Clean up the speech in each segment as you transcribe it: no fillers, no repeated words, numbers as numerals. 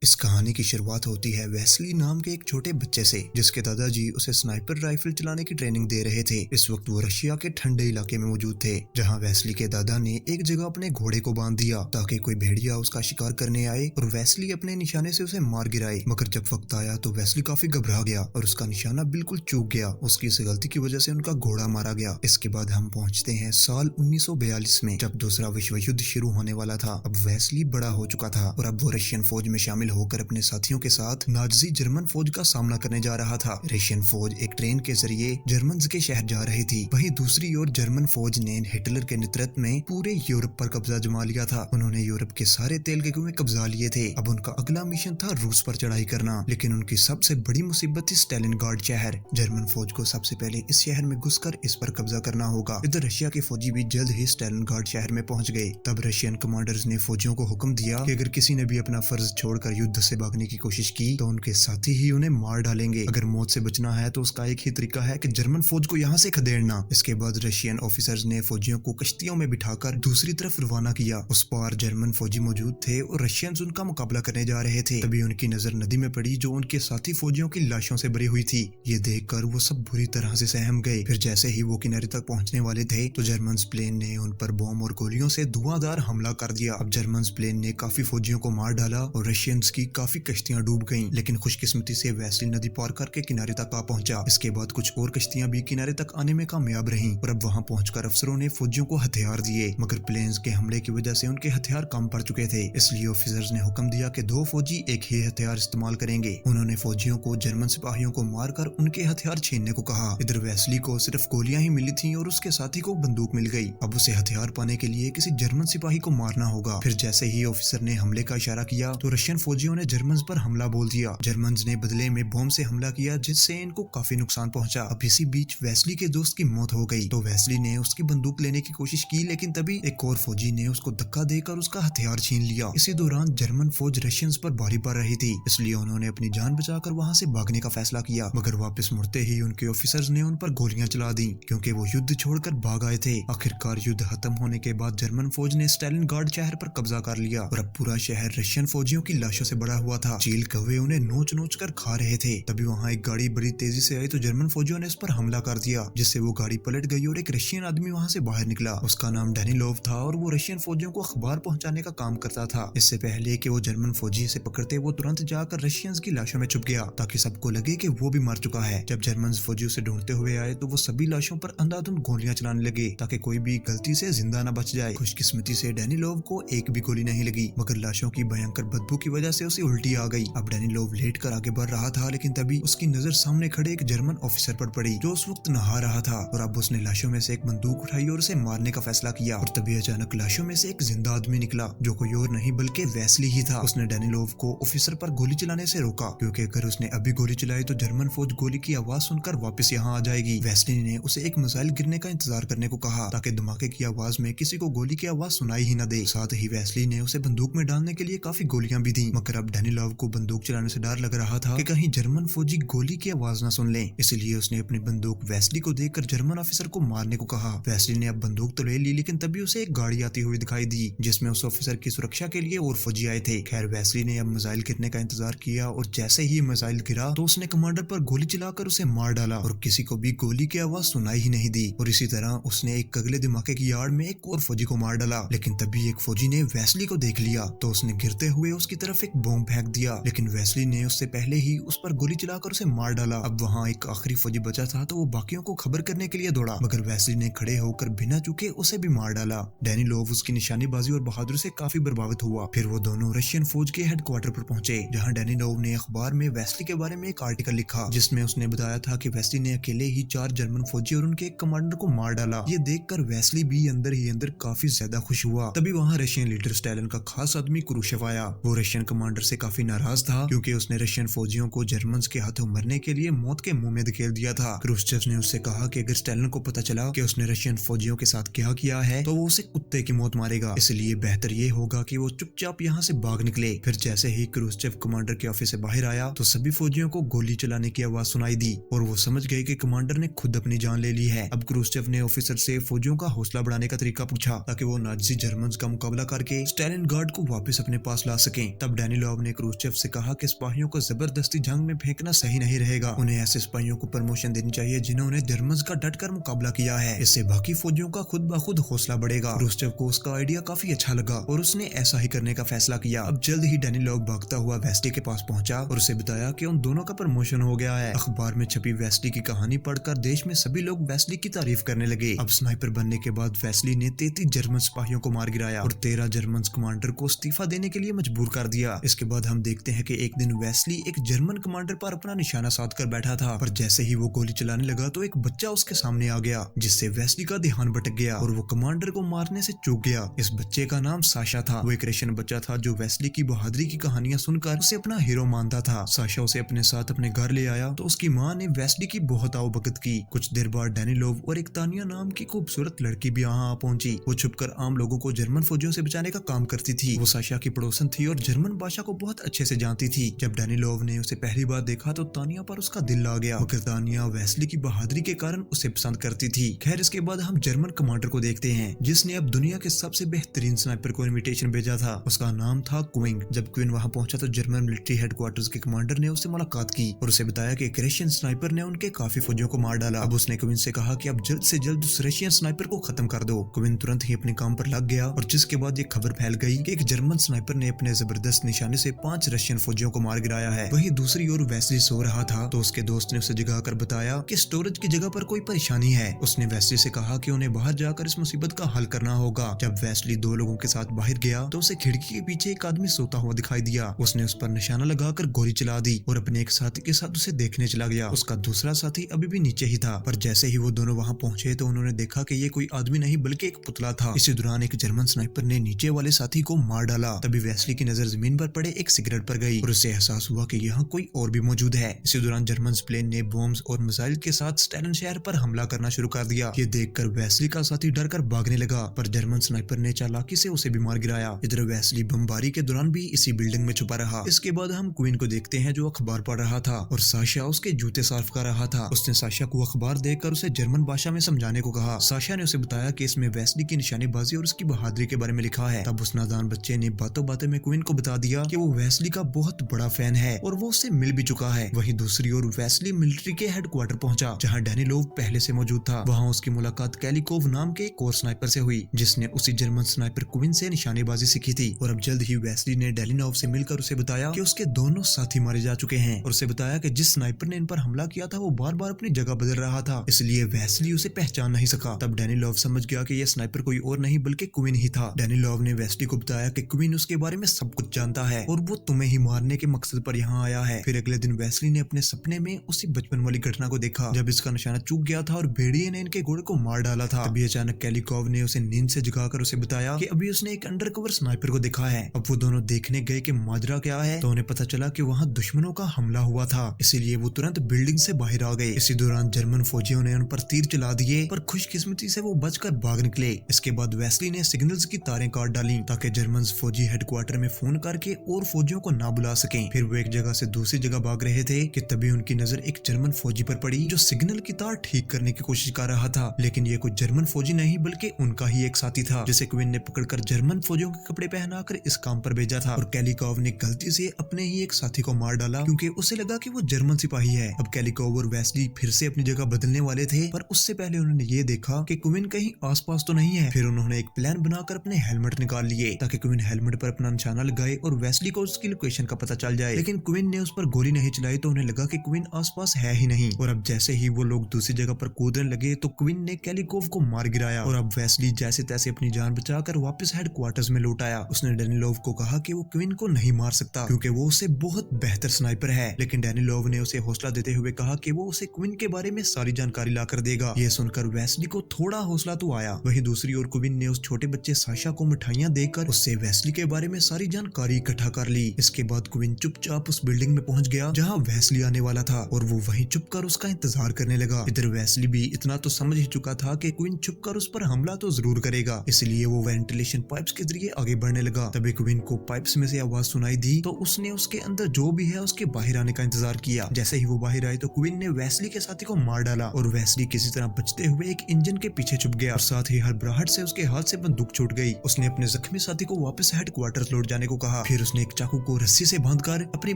इस कहानी की शुरुआत होती है वेस्ली नाम के एक छोटे बच्चे से, जिसके दादाजी उसे स्नाइपर राइफल चलाने की ट्रेनिंग दे रहे थे। इस वक्त वो रशिया के ठंडे इलाके में मौजूद थे, जहां वेस्ली के दादा ने एक जगह अपने घोड़े को बांध दिया ताकि कोई भेड़िया उसका शिकार करने आए और वेस्ली अपने निशाने से उसे मार गिराए। मगर जब वक्त आया तो वेस्ली काफी घबरा गया और उसका निशाना बिल्कुल चूक गया। उसकी इस गलती की वजह से उनका घोड़ा मारा गया। इसके बाद हम पहुंचते हैं साल 1942 में, जब दूसरा विश्व युद्ध शुरू होने वाला था। अब वेस्ली बड़ा हो चुका था और अब वो रशियन फौज में शामिल होकर अपने साथियों के साथ नाजी जर्मन फौज का सामना करने जा रहा था। रशियन फौज एक ट्रेन के जरिए जर्मन के शहर जा रही थी। वहीं दूसरी ओर जर्मन फौज ने हिटलर के नेतृत्व में पूरे यूरोप पर कब्जा जमा लिया था। उन्होंने यूरोप के सारे तेल के कुएं कब्जा लिए थे। अब उनका अगला मिशन था रूस पर चढ़ाई करना, लेकिन उनकी सबसे बड़ी मुसीबत थी स्टालिनग्राड शहर। जर्मन फौज को सबसे पहले इस शहर में घुसकर इस पर कब्जा करना होगा। इधर रशिया के फौजी भी जल्द ही स्टालिनग्राड शहर में पहुंच गए। तब रशियन कमांडर्स ने फौजियों को हुक्म दिया कि अगर किसी ने भी अपना फर्ज छोड़कर युद्ध से भागने की कोशिश की तो उनके साथी ही उन्हें मार डालेंगे। अगर मौत से बचना है तो उसका एक ही तरीका है कि जर्मन फौज को यहाँ से खदेड़ना। इसके बाद रशियन ऑफिसर्स ने फौजियों को कश्तियों में बिठाकर दूसरी तरफ रवाना किया। उस पार जर्मन फौजी मौजूद थे और रशियंस उनका मुकाबला करने जा रहे थे। तभी उनकी नजर नदी में पड़ी, जो उनके साथी फौजियों की लाशों से भरी हुई थी। ये देखकर वो सब बुरी तरह से सहम गए। फिर जैसे ही वो किनारे तक पहुंचने वाले थे तो जर्मन प्लेन ने उन पर बॉम्ब और गोलियों से धुआंधार हमला कर दिया। अब जर्मन प्लेन ने काफी फौजियों को मार डाला और रशियंस की काफी कश्तियां डूब गईं, लेकिन खुशकिस्मती से वेस्ली नदी पार करके किनारे तक आ पहुंचा। इसके बाद कुछ और कश्तियां भी किनारे तक आने में कामयाब रहीं और अब वहां पहुंचकर अफसरों ने फौजियों को हथियार दिए, मगर प्लेन्स के हमले की वजह से उनके हथियार कम पड़ चुके थे। इसलिए ऑफिसर्स ने हुक्म दिया कि 2 फौजी एक ही हथियार इस्तेमाल करेंगे। उन्होंने फौजियों को जर्मन सिपाहियों को मारकर उनके हथियार छीनने को कहा। इधर वेस्ली को सिर्फ गोलियां ही मिली थी और उसके साथी को बंदूक मिल गई। अब उसे हथियार पाने के लिए किसी जर्मन सिपाही को मारना होगा। फिर जैसे ही ऑफिसर ने हमले का इशारा किया तो रशियन फौजियों ने जर्मन पर हमला बोल दिया। जर्मन ने बदले में बॉम्ब से हमला किया, जिससे इनको काफी नुकसान पहुंचा। अब इसी बीच वेस्ली के दोस्त की मौत हो गई तो वेस्ली ने उसकी बंदूक लेने की कोशिश की, लेकिन तभी एक और फौजी ने उसको धक्का देकर उसका हथियार छीन लिया। इसी दौरान जर्मन फौज रशियंस पर भारी पड़ रही थी, इसलिए उन्होंने अपनी जान बचाकर वहां से भागने का फैसला किया। मगर वापस मुड़ते ही उनके ऑफिसर्स ने उन पर गोलियां चला दी, क्योंकि वो युद्ध छोड़कर भाग आए थे। आखिरकार युद्ध खत्म होने के बाद जर्मन फौज ने स्टालिनग्राड शहर पर कब्जा कर लिया और अब पूरा शहर रशियन फौजियों की लाशों से भरा हुआ था। चील कौवे उन्हें नोच नोच कर खा रहे थे। तभी वहाँ एक गाड़ी बड़ी तेजी से आई तो जर्मन फौजियों ने इस पर हमला कर दिया, जिससे वो गाड़ी पलट गई और एक रशियन आदमी वहाँ से बाहर निकला। उसका नाम डेनिलोव था और वो रशियन फौजियों को अखबार पहुंचाने का काम करता था। इससे पहले कि वो जर्मन फौजी से पकड़ते, वो तुरंत जाकर रशियंस की लाशों में छुप गया ताकि सबको लगे कि वो भी मर चुका है। जब जर्मन फौजी उसे ढूंढते हुए आए तो वो सभी लाशों पर अंधाधुंध गोलियां चलाने लगे ताकि कोई भी गलती से जिंदा न बच जाए। खुशकिस्मती से डेनिलोव को एक भी गोली नहीं लगी, मगर लाशों की भयंकर बदबू की वजह से उसे उल्टी आ गई। अब डेनिलोव लेट कर आगे बढ़ रहा था, लेकिन तभी उसकी नजर सामने खड़े एक जर्मन ऑफिसर पर पड़ी, जो उस वक्त नहा रहा था। और अब उसने लाशों में से एक बंदूक उठाई और उसे मारने का फैसला किया। और तभी अचानक लाशों में से एक जिंदा आदमी निकला, जो कोई और नहीं बल्कि वेस्ली ही था। उसने डेनिलोव को ऑफिसर पर गोली चलाने से रोका, क्योंकि अगर उसने अभी गोली चलाई तो जर्मन फौज गोली की आवाज सुनकर वापस यहाँ आ जाएगी। वेस्ली ने उसे एक मिसाइल गिरने का इंतजार करने को कहा, ताकि धमाके की आवाज में किसी को गोली की आवाज सुनाई ही न दे। साथ ही वेस्ली ने उसे बंदूक में डालने के लिए काफी गोलियां भी दी, मगर अब डेनिलोव को बंदूक चलाने से डर लग रहा था कि कहीं जर्मन फौजी गोली की आवाज न सुन लें। इसलिए उसने अपनी बंदूक वेस्ली को देकर जर्मन ऑफिसर को मारने को कहा। वेस्ली ने अब बंदूक तो ले ली, लेकिन तभी उसे एक गाड़ी आती हुई दिखाई दी, जिसमें उस ऑफिसर की सुरक्षा के लिए और फौजी आए थे। खैर, वेस्ली ने अब मिसाइल गिरने का इंतजार किया और जैसे ही मिसाइल गिरा तो उसने कमांडर पर गोली चलाकर उसे मार डाला और किसी को भी गोली की आवाज सुनाई ही नहीं दी। और इसी तरह उसने एक अगले धमाके की आड़ में एक और फौजी को मार डाला। लेकिन तभी एक फौजी ने वेस्ली को देख लिया तो उसने गिरते हुए उसकी तरफ एक बॉम्ब फेंक दिया, लेकिन वेस्ली ने उससे पहले ही उस पर गोली चलाकर उसे मार डाला। अब वहाँ एक आखिरी फौजी बचा था तो वो बाकियों को खबर करने के लिए दौड़ा, मगर वेस्ली ने खड़े होकर बिना चूके उसे भी मार डाला। डेनिलोव उसकी निशानेबाजी और बहादुरी से काफी प्रभावित हुआ। फिर वो दोनों रशियन फौज के हेडक्वार्टर पर पहुंचे, जहाँ डेनिलोव ने अखबार में वेस्ली के बारे में एक आर्टिकल लिखा, जिसमें उसने बताया था कि वेस्ली ने अकेले ही 4 जर्मन फौजी और उनके एक कमांडर को मार डाला। ये देखकर वेस्ली भी अंदर ही अंदर काफी ज्यादा खुश हुआ। तभी वहाँ रशियन लीडर स्टालिन का खास आदमी क्रूशेव आया। वो रशियन कमांडर से काफी नाराज था, क्योंकि उसने रशियन फौजियों को जर्मन के हाथों मरने के लिए मौत के मुंह में धकेल दिया था। क्रूशचेव ने उससे कहा कि अगर स्टालिन को पता चला कि उसने रशियन फौजियों के साथ क्या किया है तो वो उसे कुत्ते की मौत मारेगा, इसलिए बेहतर ये होगा कि वो चुपचाप यहाँ से भाग निकले। फिर जैसे ही क्रूशचेव कमांडर के ऑफिस से बाहर आया तो सभी फौजियों को गोली चलाने की आवाज सुनाई दी और वो समझ गए कि कमांडर ने खुद अपनी जान ले ली है। अब क्रूशचेव ने ऑफिसर से फौजियों का हौसला बढ़ाने का तरीका पूछा, ताकि वो नाजी जर्मन का मुकाबला करके स्टालिनग्राड को वापस अपने पास ला सकें। तब डेनिलोव उन्होंने क्रूश्चेव से कहा कि सिपाहियों को जबरदस्ती जंग में फेंकना सही नहीं रहेगा। उन्हें ऐसे सिपाहियों को प्रमोशन देनी चाहिए जिन्होंने जर्मन्स का डटकर मुकाबला किया है। इससे बाकी फौजियों का खुद ब खुद हौसला बढ़ेगा। क्रूश्चेव को उसका आइडिया काफी अच्छा लगा और उसने ऐसा ही करने का फैसला किया। अब जल्द ही डैनिलोव भागता हुआ वेस्ली के पास पहुंचा और उसे बताया कि उन दोनों का प्रमोशन हो गया है। अखबार में छपी वेस्ली की कहानी पढ़कर देश में सभी लोग वेस्ली की तारीफ करने लगे। अब स्नाइपर बनने के बाद वेस्ली ने 33 जर्मन सिपाहियों को मार गिराया और 13 जर्मन कमांडर को इस्तीफा देने के लिए मजबूर कर दिया। इसके बाद हम देखते हैं कि एक दिन वेस्ली एक जर्मन कमांडर पर अपना निशाना साध कर बैठा था, पर जैसे ही वो गोली चलाने लगा तो एक बच्चा उसके सामने आ गया, जिससे वेस्ली का ध्यान भटक गया और वो कमांडर को मारने से चूक गया। इस बच्चे का नाम साशा था। वो एक रशियन बच्चा था जो वेस्ली की बहादुरी की कहानियां सुनकर उसे अपना हीरो मानता था। साशा उसे अपने साथ अपने घर ले आया तो उसकी माँ ने वेस्ली की बहुत आवभगत की। कुछ देर बाद डैनिलोव और एक तानिया नाम की खूबसूरत लड़की भी यहाँ आ पहुंची। वो छुपकर आम लोगों को जर्मन फौजियों से बचाने का काम करती थी। वो साशा की पड़ोसन थी और जर्मन भाषा को बहुत अच्छे से जानती थी। जब डैनिलोव ने उसे पहली बार देखा तो तानिया पर उसका दिल आ गया, मगर तानिया वेस्ली की बहादुरी के कारण उसे पसंद करती थी। खैर, इसके बाद हम जर्मन कमांडर को देखते हैं जिसने अब दुनिया के सबसे बेहतरीन स्नाइपर को इनविटेशन भेजा था। उसका नाम था क्विंग। जब क्विन वहां पहुंचा तो जर्मन मिलिट्री हेडक्वार्टर्स के कमांडर ने उससे मुलाकात की और उसे बताया कि एक रशियन स्नाइपर ने उनके काफी फौजियों को मार डाला। अब उसने क्विन से कहा कि अब जल्द से जल्द उस रशियन स्नाइपर को खत्म कर दो। क्विन तुरंत ही अपने काम पर लग गया और जिसके बाद ये खबर फैल गई कि एक जर्मन स्नाइपर ने अपने जबरदस्त निशाने से 5 रशियन फौजियों को मार गिराया है। वहीं दूसरी ओर वेस्ली सो रहा था तो उसके दोस्त ने उसे जगाकर बताया कि स्टोरेज की जगह पर कोई परेशानी है। उसने वेस्ली से कहा कि उन्हें बाहर जाकर इस मुसीबत का हल करना होगा। जब वेस्ली 2 लोगों के साथ बाहर गया तो उसे खिड़की के पीछे एक आदमी सोता हुआ दिखाई दिया। उसने उस पर निशाना लगाकर गोली चला दी और अपने एक साथी के साथ उसे देखने चला गया। उसका दूसरा साथी अभी भी नीचे ही था, पर जैसे ही वो दोनों वहां पहुंचे तो उन्होंने देखा कि ये कोई आदमी नहीं बल्कि एक पुतला था। इसी दौरान एक जर्मन स्नाइपर ने नीचे वाले साथी को मार डाला। तभी वेस्ली की नजर जमीन पर पड़े एक सिगरेट पर गई और उसे एहसास हुआ कि यहाँ कोई और भी मौजूद है। इसी दौरान जर्मन प्लेन ने बॉम्ब्स और मिसाइल के साथ स्टेलन शहर पर हमला करना शुरू कर दिया। ये देखकर वेस्ली का साथी डरकर भागने लगा, पर जर्मन स्नाइपर ने चालाकी से उसे भी मार गिराया। इधर वेस्ली बमबारी के दौरान भी इसी बिल्डिंग में छुपा रहा। इसके बाद हम क्वीन को देखते हैं जो अखबार पढ़ रहा था और साशा उसके जूते साफ कर रहा था। उसने साशा को अखबार देकर उसे जर्मन भाषा में समझाने को कहा। साशा ने उसे बताया कि इसमें वेस्ली की निशानेबाजी और उसकी बहादुरी के बारे में लिखा है। तब उस नादान बच्चे ने बातों बातों में क्वीन को बता दिया कि वो वेस्ली का बहुत बड़ा फैन है और वो उससे मिल भी चुका है। वहीं दूसरी ओर वेस्ली मिलिट्री के हेडक्वार्टर पहुंचा जहां डैनिलोव पहले से मौजूद था। वहां उसकी मुलाकात कैलिकोव नाम के एक और स्नाइपर से हुई जिसने उसी जर्मन स्नाइपर क्वीन से निशानेबाजी सीखी थी। और अब जल्द ही वेस्ली ने डैनिलोव से मिलकर उसे बताया कि उसके दोनों साथी मारे जा चुके हैं और उसे बताया कि जिस स्नाइपर ने इन पर हमला किया था वो बार बार अपनी जगह बदल रहा था, इसलिए वेस्ली उसे पहचान नहीं सका। तब डैनिलोव समझ गया कि यह स्नाइपर कोई और नहीं बल्कि क्वीन ही था। डैनिलोव ने वेस्ली को बताया कि क्वीन उसके बारे में सब कुछ जानता है और वो तुम्हें ही मारने के मकसद पर यहाँ आया है। फिर अगले दिन वेस्ली ने अपने सपने में उसी बचपन वाली घटना को देखा जब इसका निशाना चूक गया था और भेड़िए ने इनके घोड़े को मार डाला था। तभी अचानक कैलिकोव ने उसे नींद से जगाकर उसे बताया कि अभी उसने एक अंडरकवर स्नाइपर को देखा है। अब वो दोनों देखने गए कि माजरा क्या है तो उन्हें पता चला कि वहाँ दुश्मनों का हमला हुआ था, इसीलिए वो तुरंत बिल्डिंग से बाहर आ गए। इसी दौरान जर्मन फौजियों ने उन पर तीर चला दिए, पर खुशकिस्मती से वो बचकर भाग निकले। इसके बाद वेस्ली ने सिग्नल्स की तारें काट डाली ताकि जर्मन फौजी हेडक्वार्टर में फोन करके और फौजियों को ना बुला सकें। फिर वो एक जगह से दूसरी जगह भाग रहे थे कि तभी उनकी नजर एक जर्मन फौजी पर पड़ी जो सिग्नल की तार ठीक करने की कोशिश कर रहा था, लेकिन ये कोई जर्मन फौजी नहीं बल्कि उनका ही एक साथी था जिसे क्वीन ने पकड़कर जर्मन फौजियों के कपड़े पहनाकर इस काम पर भेजा था। और कैलिकोव ने गलती से अपने ही एक साथी को मार डाला क्योंकि उसे लगा कि वो जर्मन सिपाही है। अब कैलिकोव और वेस्ली फिर से अपनी जगह बदलने वाले थे, पर उससे पहले उन्होंने ये देखा कि क्वीन कहीं आसपास तो नहीं है। फिर उन्होंने एक प्लान बनाकर अपने हेलमेट निकाल लिए ताकि क्वीन हेलमेट पर अपना निशाना लगाए और वेस्ली को उसकी लोकेशन का पता चल जाए, लेकिन क्वीन ने उस पर गोली नहीं चलाई तो उन्हें लगा कि क्वीन आसपास है ही नहीं। और अब जैसे ही वो लोग दूसरी जगह पर कूदने लगे तो क्वीन ने कैलिकोव को मार गिराया और अब वेस्ली जैसे तैसे अपनी जान बचाकर वापस हेडक्वार्टर्स में लौट आया। उसने डैनिलोव को कहा कि वो क्वीन को नहीं मार सकता क्योंकि वो उससे बहुत बेहतर स्नाइपर है, लेकिन डैनिलोव ने उसे हौसला देते हुए कहा कि वो उसे क्वीन के बारे में सारी जानकारी लाकर देगा। ये सुनकर वेस्ली को थोड़ा हौसला तो आया। वहीं दूसरी ओर क्वीन ने उस छोटे बच्चे साशा को मिठाइयां देकर उससे वेस्ली के बारे में सारी जानकारी इकट्ठा कर ली। इसके बाद क्वीन चुपचाप उस बिल्डिंग में पहुंच गया जहाँ वेस्ली आने वाला था और वो वहीं छुपकर उसका इंतजार करने लगा। इधर वेस्ली भी इतना तो समझ ही चुका था कि क्वीन छुपकर उस पर हमला तो जरूर करेगा, इसलिए वो वेंटिलेशन पाइप्स के जरिए आगे बढ़ने लगा। तभी क्वीन को पाइप्स में से आवाज सुनाई दी तो उसने उसके अंदर जो भी है उसके बाहर आने का इंतजार किया। जैसे ही वो बाहर आए तो क्वीन ने वेस्ली के साथी को मार डाला और वेस्ली किसी तरह बचते हुए एक इंजन के पीछे छुप गया और साथ ही हड़बड़ाहट से उसके हाथ से बंदूक छूट गई। उसने अपने जख्मी साथी को वापस हेडक्वार्टर्स लौट जाने को कहा। फिर उसने एक चाकू को रस्सी से बांधकर अपनी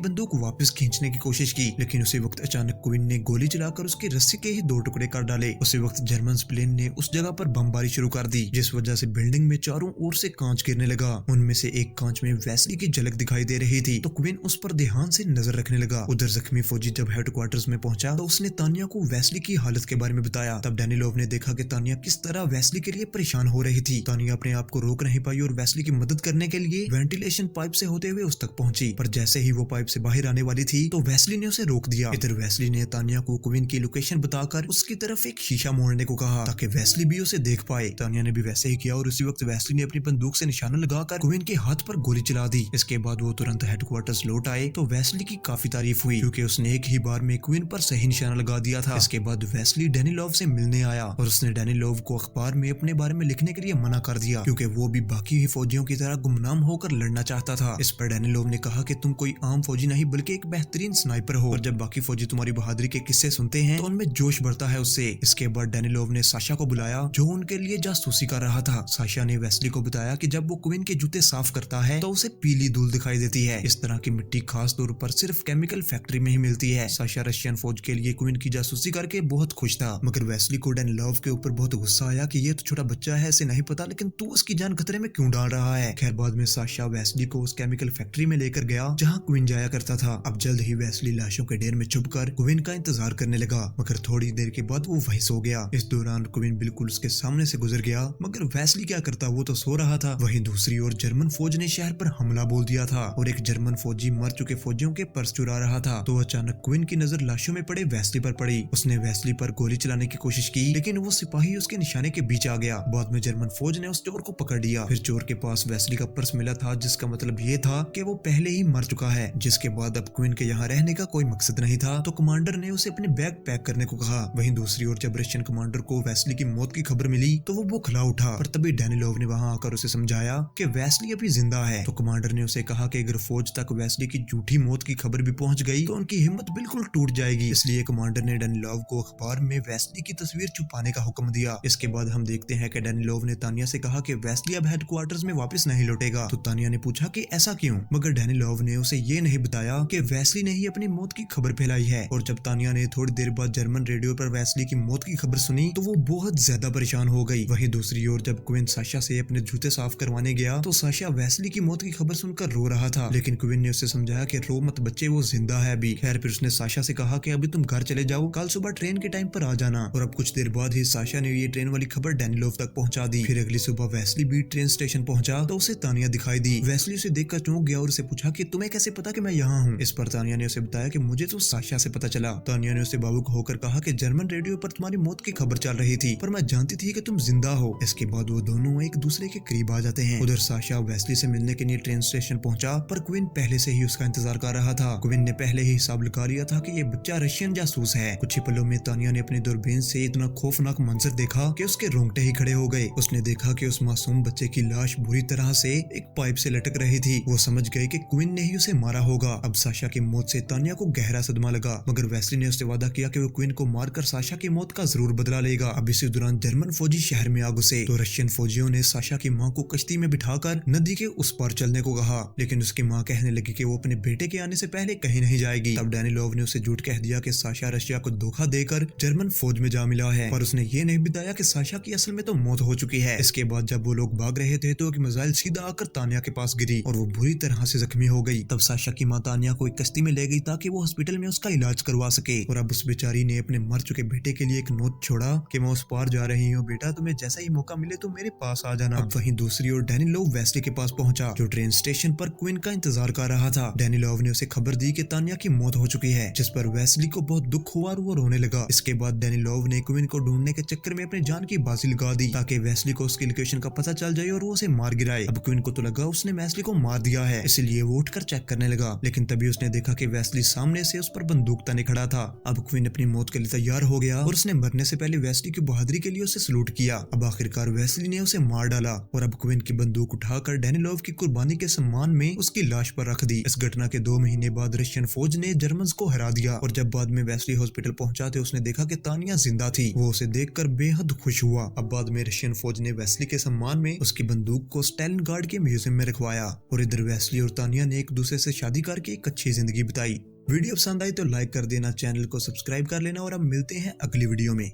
बंदूक वापस खींचने की कोशिश की, लेकिन उसी वक्त अचानक क्विन ने गोली चलाकर उसकी रस्सी के ही 2 टुकड़े कर डाले। उसी वक्त जर्मन प्लेन ने उस जगह पर बमबारी शुरू कर दी, जिस वजह से बिल्डिंग में चारों ओर से कांच गिरने लगा। उनमें से एक कांच में वेस्ली की झलक दिखाई दे रही थी, तो क्विन उस पर ध्यान से नजर रखने लगा। उधर जख्मी फौजी जब हेडक्वार्टर्स में पहुंचा तो उसने तानिया को वेस्ली की हालत के बारे में बताया। तब डैनिलोव ने देखा कि तानिया किस तरह वेस्ली के लिए परेशान हो रही थी। तानिया अपने आप को रोक नहीं पाई और वेस्ली की मदद करने के लिए वेंटिलेशन पाइप से होते हुए उस तक पहुंची, पर जैसे ही वो पाइप से बाहर आने वाली थी तो वेस्ली ने उसे रोक दिया। इधर वेस्ली ने तानिया को क्विन की लोकेशन बताकर उसकी तरफ एक शीशा मोड़ने को कहा ताकि वेस्ली भी उसे देख पाए। तानिया ने भी वैसे ही किया और उसी वक्त वेस्ली ने अपनी बंदूक से निशाना लगाकर क्विन के हाथ पर गोली चला दी। इसके बाद वो तुरंत हेडक्वार्टर्स लौट आए तो वेस्ली की काफी तारीफ हुई क्योंकि उसने एक ही बार में क्विन पर सही निशाना लगा दिया था। इसके बाद वेस्ली डैनिलोव से मिलने आया और उसने डैनिलोव को अखबार में अपने बारे में लिखने के लिए मना कर दिया क्योंकि वो भी बाकी ही फौजियों की तरह गुमनाम होकर लड़ना चाहता था। इस पर डैनिलोव ने कहा कि तुम कोई आम फौजी नहीं बल्कि एक बेहतरीन स्नाइपर हो और जब बाकी फौजी तुम्हारी बहादुरी के किस्से सुनते हैं तो उनमें जोश बढ़ता है उससे। इसके बाद डैनिलोव ने साशा को बुलाया जो उनके लिए जासूसी कर रहा था। साशा ने वेस्ली को बताया कि जब वो क्विन के जूते साफ करता है तो उसे पीली धूल दिखाई देती है। इस तरह की मिट्टी खास तौर पर सिर्फ केमिकल फैक्ट्री में ही मिलती है। साशा रशियन फौज के लिए क्विन की जासूसी करके बहुत खुश था, मगर वेस्ली को डैनिलोव के ऊपर बहुत गुस्सा आया कि ये तो छोटा बच्चा है, इसे नहीं पता, लेकिन तू उसकी जान खतरे में क्यों डाल रहा है। खैर बाद में साशा वेस्ली को उस केमिकल फैक्ट्री में लेकर गया जहाँ क्विन जाया करता था। अब जल्द ही वेस्ली लाशों के ढेर में छुपकर क्विन का इंतजार करने लगा, मगर थोड़ी देर के बाद वो वहीं सो गया। इस दौरान क्विन बिल्कुल उसके सामने से गुजर गया, मगर वेस्ली क्या करता, वो तो सो रहा था। वहीं दूसरी ओर जर्मन फौज ने शहर पर हमला बोल दिया था और एक जर्मन फौजी मर चुके फौजियों के पर्स चुरा रहा था। तो अचानक क्विन की नजर लाशों में पड़े वेस्ली पर पड़ी। उसने वेस्ली पर गोली चलाने की कोशिश की, लेकिन वो सिपाही उसके निशाने के बीच आ गया। बाद में जर्मन फौज ने उस चोर को पकड़ लिया। फिर चोर के पास वेस्ली का पर्स मिला था, जिसका मतलब ये था कि वो पहले ही मर चुका है। जिसके बाद अब क्विन के यहाँ रहने का कोई मकसद नहीं था, तो कमांडर ने उसे अपने बैग पैक करने को कहा। वहीं दूसरी ओर जब रशियन कमांडर को वेस्ली की मौत की खबर मिली तो वो खिला उठा, पर तभी डैनिलोव ने वहां आकर उसे समझाया कि वेस्ली अभी जिंदा है। तो कमांडर ने उसे कहा कि अगर फौज तक वेस्ली की झूठी मौत की खबर भी पहुंच गई तो उनकी हिम्मत बिल्कुल टूट जाएगी। इसलिए कमांडर ने डैनिलोव को अखबार में वेस्ली की तस्वीर छुपाने का हुक्म दिया। इसके बाद हम देखते हैं कि डैनिलोव ने तानिया से कहा कि वेस्ली अब हेडक्वार्टर्स में वापस नहीं लौटेगा। तो तानिया ने पूछा कि ऐसा क्यों, मगर डैनिलोव ने उसे ये नहीं बताया कि वेस्ली ने ही अपनी मौत की खबर फैलाई है। और जब तानिया ने थोड़ी देर बाद जर्मन रेडियो पर वेस्ली की मौत की खबर सुनी तो वो बहुत ज्यादा परेशान हो गई। वहीं दूसरी ओर जब क्विन साशा से अपने जूते साफ करवाने गया तो साशा वेस्ली की मौत की खबर सुनकर रो रहा था, लेकिन क्विन ने उसे समझाया कि रो मत बच्चे, वो जिंदा है अभी। खैर फिर उसने साशा से कहा कि अभी तुम घर चले जाओ, कल सुबह ट्रेन के टाइम पर आ जाना। और अब कुछ देर बाद ही साशा ने ये ट्रेन वाली खबर डैनिलोव तक पहुंचा दी। फिर अगली सुबह वेस्ली भी ट्रेन स्टेशन पहुंचा तो उसे तानिया दिखाई दी। वेस्ली उसे देखकर चौंक गया और उसे पूछा कि तुम्हें कैसे पता कि मैं यहाँ हूँ। इस पर तानिया ने उसे बताया कि मुझे तो साशा से पता चला। तानिया ने उसे भावुक होकर कहा कि जर्मन रेडियो पर तुम्हारी मौत की खबर चल रही थी, पर मैं जानती थी कि तुम जिंदा हो। इसके बाद वो दोनों एक दूसरे के करीब आ जाते हैं। उधर साशा वेस्ली से मिलने के लिए ट्रेन स्टेशन पहुंचा, पर क्विन पहले से ही उसका इंतजार कर रहा था। क्विन ने पहले ही हिसाब लगा लिया था कि ये बच्चा रशियन जासूस है। कुछ ही पलों में तानिया ने अपनी दूरबीन से इतना खौफनाक मंजर देखा कि उसके रोंगटे ही खड़े हो गए। उसने देखा कि उस मासूम बच्चे की लाश बुरी तरह से एक पाइप से लटक रही थी। वो समझ गए कि क्विन ने ही उसे मारा होगा। अब साशा की मौत से तानिया को गहरा सदमा लगा, मगर वेस्ली ने उससे वादा किया कि वो क्विन को मारकर साशा की मौत का जरूर बदला लेगा। अब इसी दौरान जर्मन फौजी शहर में आ घुसे तो रशियन फौजियों ने साशा की मां को कश्ती में बिठाकर नदी के उस पार चलने को कहा, लेकिन उसकी मां कहने लगी कि वो अपने बेटे के आने से पहले कहीं नहीं जाएगी। तब डैनिलोव ने उसे झूठ कह दिया कि साशा रशिया को धोखा देकर जर्मन फौज में जा मिला है, पर उसने ये नहीं बताया कि साशा की असल में तो मौत हो चुकी है। इसके बाद जब वो लोग भाग रहे थे तो एक मिसाइल सीधा आकर तानिया के पास गिरी और वो बुरी तरह से जख्मी हो गई। तब साशा की मां तानिया को एक कश्ती में ले गई ताकि वो हॉस्पिटल में उसका इलाज करवा सके। और अब उस बेचारी ने अपने मर चुके बेटे के लिए एक नोट छोड़ा कि मैं उस पार जा रही हूँ, बेटा तुम्हें जैसा ही मौका मिले तो मेरे पास आ जाना। अब वहीं दूसरी ओर डैनिलोव वेस्ली के पास पहुंचा जो ट्रेन स्टेशन पर क्विन का इंतजार कर रहा था। डैनिलोव ने उसे खबर दी कि तानिया की मौत हो चुकी है, जिस पर वेस्ली को बहुत दुख हुआ और वो रोने लगा। इसके बाद डैनिलोव ने क्विन को ढूंढने के चक्कर में अपनी जान की बाजी लगा दी ताकि वेस्ली को उसकी लोकेशन का पता चल जाए और वो उसे मार गिराए। अब क्विन को तो लगा उसने वेस्ली को मार दिया है, इसलिए वो उठकर चेक करने लगा, लेकिन तभी उसने देखा कि वेस्ली सामने से उस पर बंदूक ताने खड़ा था। अब क्विन अपनी मौत के लिए तैयार हो गया और उसने मरने से पहले वेस्ली की बहादुरी के लिए उसे सलूट किया। अब आखिरकार वेस्ली ने उसे मार डाला और अब क्विन की बंदूक उठाकर डैनिलोव की कुर्बानी के सम्मान में उसकी लाश पर रख दी। इस घटना के 2 महीने बाद रशियन फौज ने जर्मन को हरा दिया और जब बाद में वेस्ली हॉस्पिटल पहुंचा तो उसने देखा कि तानिया जिंदा थी। वो उसे देखकर बेहद खुश हुआ। अब बाद में रशियन फौज ने वेस्ली के सम्मान में उसकी बंदूक को स्टालिनग्राड के म्यूजियम में रखवाया और इधर वेस्ली वेस्ली और तानिया ने एक दूसरे से शादी करके एक अच्छी जिंदगी बिताई। वीडियो पसंद आई तो लाइक कर देना, चैनल को सब्सक्राइब कर लेना और अब मिलते हैं अगली वीडियो में।